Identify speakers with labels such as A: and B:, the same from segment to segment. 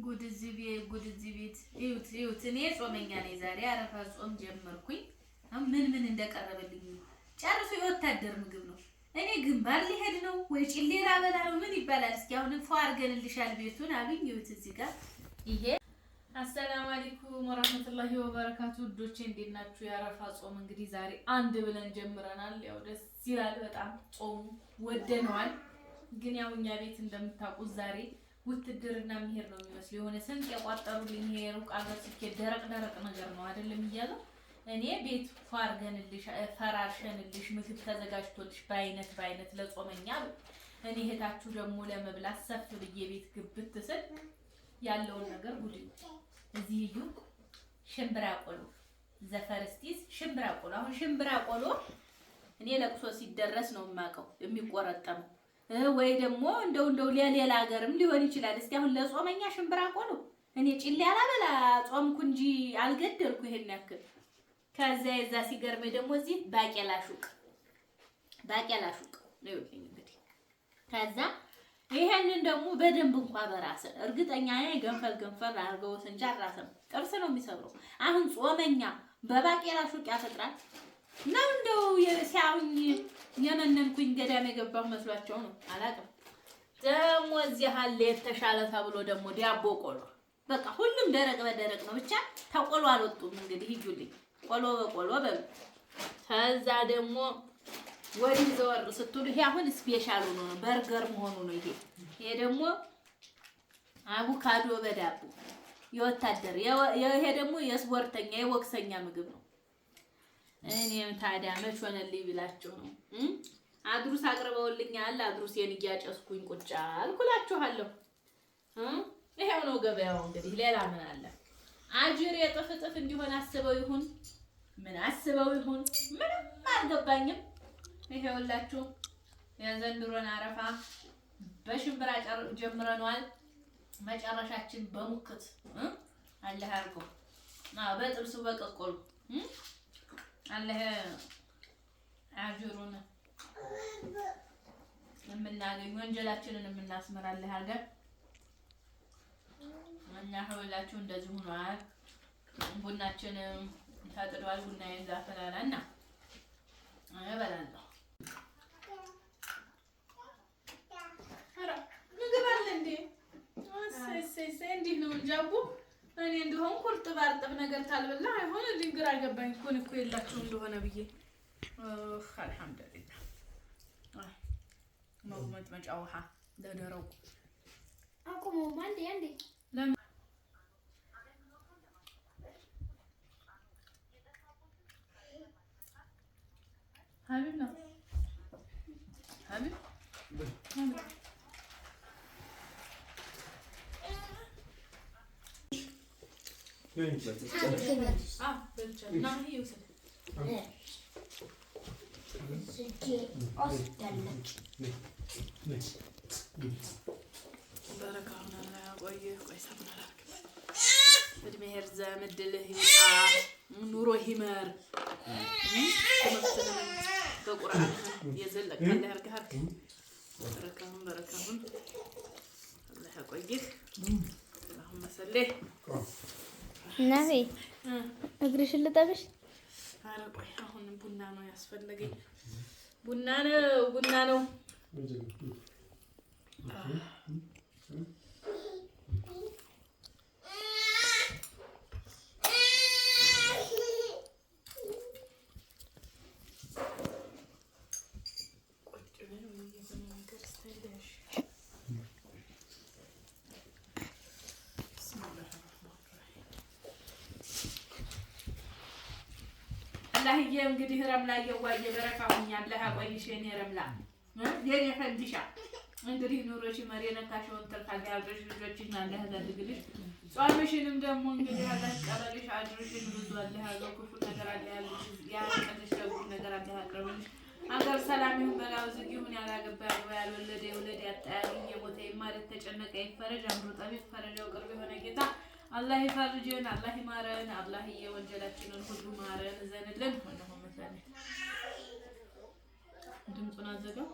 A: ጉድ እዚህ ቤት እዩት እኔ ጾመኛ ነኝ ዛሬ አረፋ ጾም ጀመርኩኝ ምን እንደቀረበልኝ ጨርሶ የወታደር ምግብ ነው እኔ ግንባር ሊሄድ ነው ወይ ጭሌራ በላ ነው ምን ይባላል እስኪ አሁን ፏርገንልሻል ቤቱን አብኝውት እዚህ ጋር ይሄ አሰላሙ አለይኩም ወራህመቱላሂ ወበረካቱ ዶቼ እንዴት ናችሁ ያረፋ ጾም እንግዲህ ዛሬ አንድ ብለን ጀምረናል ያው ደስ ይላል በጣም ጾሙ ወደነዋል ግን ያው እኛ ቤት እንደምታውቁት ዛሬ ውትድርና መሄድ ነው የሚመስለው የሆነ ስንት ያቋጠሩልኝ ይሄ ሩቅ አገር ሲኬድ ደረቅ ነገር ነው አይደለም ይያለው እኔ ቤት ፏርገንልሽ ፈራርሸንልሽ ምግብ ተዘጋጅቶልሽ በአይነት ለጾመኛ እኔ እህታችሁ ደግሞ ለመብላት ሰፍ ብዬ ቤት ግብት ስል ያለውን ነገር ጉድ እዚህ እዩ ሽምብራ ቆሎ ዘፈርስቲስ ሽምብራ ቆሎ አሁን ሽምብራ ቆሎ እኔ ለቅሶ ሲደረስ ነው የማቀው የሚቆረጠም ወይ ደግሞ እንደው ለሌላ ሀገርም ሊሆን ይችላል እስቲ አሁን ለጾመኛ ሽምብራ ቆሎ እኔ ጭሌ ያላበላ ጾምኩ እንጂ አልገደልኩ ይሄን ያክል ከዛ የዛ ሲገርመኝ ደግሞ እዚህ ባቄላ ሹቅ ነው እንግዲህ ከዛ ይሄንን ደግሞ በደንብ እንኳን በራስ እርግጠኛ ነኝ ገንፈል አርገው እንጀራሰም ጥርስ ነው የሚሰብረው አሁን ጾመኛ በባቄላ ሹቅ ያፈጥራል ነው እንደው ሲያውኝ የመነንኩኝ ገዳም የገባሁ መስሏቸው ነው አላውቅም ደግሞ እዚህ አለ የተሻለ ተብሎ ደግሞ ዳቦ ቆሎ በቃ ሁሉም ደረቅ በደረቅ ነው ብቻ ተቆሎ አልወጡም እንግዲህ ሂጁልኝ ቆሎ በቆሎ በሉ ከዛ ደግሞ ወዲህ ዘወር ስትሉ ይሄ አሁን ስፔሻል ነው በርገር መሆኑ ነው ይሄ ደግሞ አቮካዶ በዳቦ የወታደር ይሄ ደግሞ የስፖርተኛ የወክሰኛ ምግብ ነው እኔም ታዲያ መች ሆነልኝ ብላችሁ ነው አድሩስ አቅርበውልኛል አድሩሴን እያጨስኩኝ ቁጭ አልኩላችኋለሁ ይሄው ነው ገበያው እንግዲህ ሌላ ምን አለ አጅር የጥፍጥፍ እንዲሆን አስበው ይሁን ምን አስበው ይሁን ምንም አልገባኝም ይሄውላችሁ የዘንድሮን አረፋ በሽምብራ ጀምረናል መጨረሻችን በሙክት አላህ ያርገው በጥብሱ በቀቆሉ አላህ አጅሩን የምናገኝ ወንጀላችንን የምናስመር አላህ ያርገን እና ሁላችሁ እንደዚህ ሆኗል ቡናችን ታጥዷል ቡናዬን ዛፈላላና እበላለሁ አረ ምግብ አለ እንዴ እሰይ እንዲህ ነው እንጃቡ እኔ እንደሆን ቁርጥ ባርጥብ ነገር ታልበላ አይሆን ልንግራ ገባኝ እኮ የላችሁ እንደሆነ ብዬ አልሐምዱሊላህ መውመጥ መጫውሃ ደደረው
B: አቁሙ አንዴ
A: حبيب لا حبيب نعم هي وصلت بارك الله كويس بدي يرزم الدله نوره يمر በቁርአን የዘለቀ አለ ያርጋርክ በረካሁን አላህ ያቆይህ اللهم صل
B: ነቢ እግርሽን ልጠብሽ
A: ኧረ ቆይ አሁን ቡና ነው ያስፈልገኝ ቡና ነው አላህዬ እንግዲህ ረምላ የዋየ በረካሁኝ አላህ ያቆይሽ የኔ ረምላ የኔ ፈንዲሻ እንግዲህ ኑሮሽ መሪ ነካሽውን ተልካጋ ያድርሽ ልጆችና አላህ ያድርግልሽ ጾምሽንም ደግሞ እንግዲህ አላህ ይቀበልሽ አድርሽን ብዙ አላህ ያለው ክፉ ነገር አላህ ያልቀልሽ ደጉ ነገር አላህ ያቅርብልሽ አገር ሰላም ይሁን በላው ዝግ ይሁን ያላገባ ያልወለደ ይወለድ ያጣያኝ የሞተ ይማረት ተጨነቀ ይፈረጅ አምሮ ጠቢብ ፈረጃው ቅርብ የሆነ ጌታ አላህ ይፈርጅን አላህ ይማረን አላህ የወንጀላችንን ሁሉ ማረን ዘንልን ወለሁ መሰለ ድምፁን አዘጋው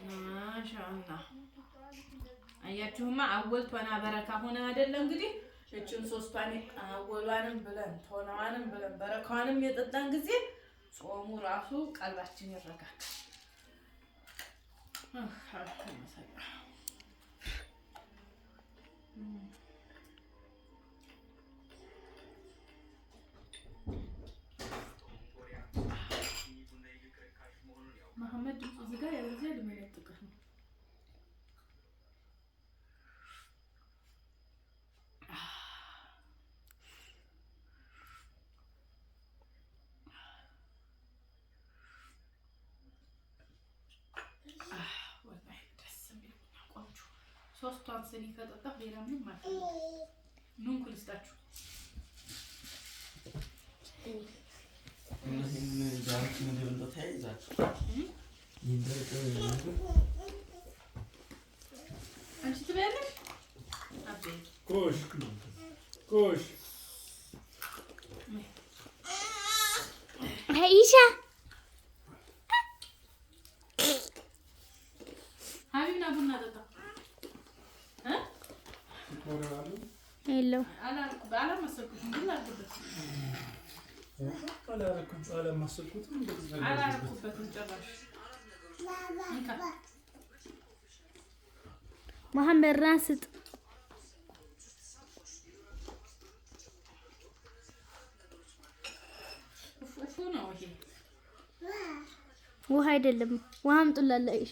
A: ማሻአላህ አያችሁማ አወልቷና በረካ ሆነ አይደለ እንግዲህ እችን ሶስቷን አወሏንም ብለን ቶናዋንም ብለን በረካዋንም የጠጣን ጊዜ ጾሙ ራሱ ቀልባችን ይረጋጋል። መሐመድ እዚህ ጋር ያው እዚህ ለመለጥቀህ ነው። ወላሂ ደስ የሚል ቆንጆ ሶስቷን ስኒ ከጠጣሁ ሌላ ምንም ማለት ነው። ኑን ኩልስታችሁ
C: እነዚህን ዛሬ ምን እንደተያይዛችሁ
A: አንቺ ትበያለሽ? አቤት
D: ኮሽ ኮሽ
B: አይሻ
A: ሀቢብና ቡና ጠጣ
B: የለው
A: አላመሰልኩትም ግን አልኩበትም አላረኩበትም ጭራሽ
B: መሐመድ ራስጥ
A: እፉ ነው ይሄ
B: ውሃ አይደለም ውሃ አምጡላለ አይሻ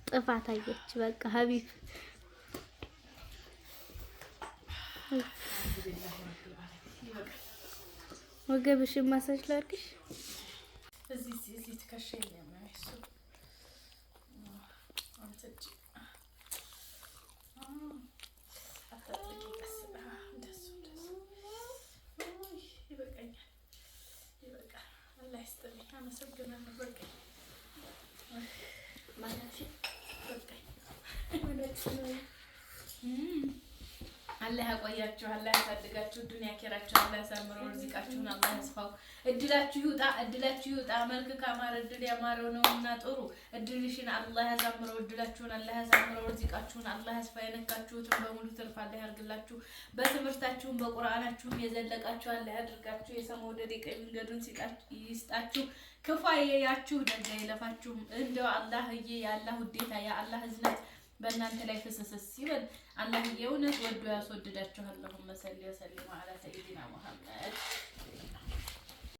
B: ጥፋት አየች በቃ ሀቢብ ወገብሽን ማሳጅ ላድርግሽ
A: እዚህ ትከሻዬ ነው እሱ አንተጭ አታጥቂ ቀስ እንደሱ ይበቃኛል ይበቃል አላህ ይስጥልኝ አመሰግናለሁ በቃኝ ማለት በቃኝ አላህ ያቆያችሁ አላህ ያሳድጋችሁ ዱንያ ኪራችሁ አላህ ያሳምረው ርዝቃችሁን አላህ ያስፋው እድላችሁ ይውጣ መልክ ካማረ እድል ያማረው ነውና ጥሩ እድልሽን አላህ ያሳምረው እድላችሁን አላህ ያሳምረው ርዝቃችሁን አላህ ያስፋ የነካችሁትን በሙሉ ትርፍ አላህ ያርግላችሁ በትምህርታችሁም በቁርአናችሁም የዘለቃችሁ አላህ ያድርጋችሁ የሰማው ደቂቃ መንገዱን ይስጣችሁ ክፉ ያያችሁ ደጋ ይለፋችሁ እንደው አላህዬ ያላህ ውዴታ ያ አላህ ህዝነት በእናንተ ላይ ፍስስስ ይበል አላህ የእውነት ወዶ ያስወድዳችሁ አላሁመ ሰሊ ወሰሊም ዐላ ሰይዲና ሙሐመድ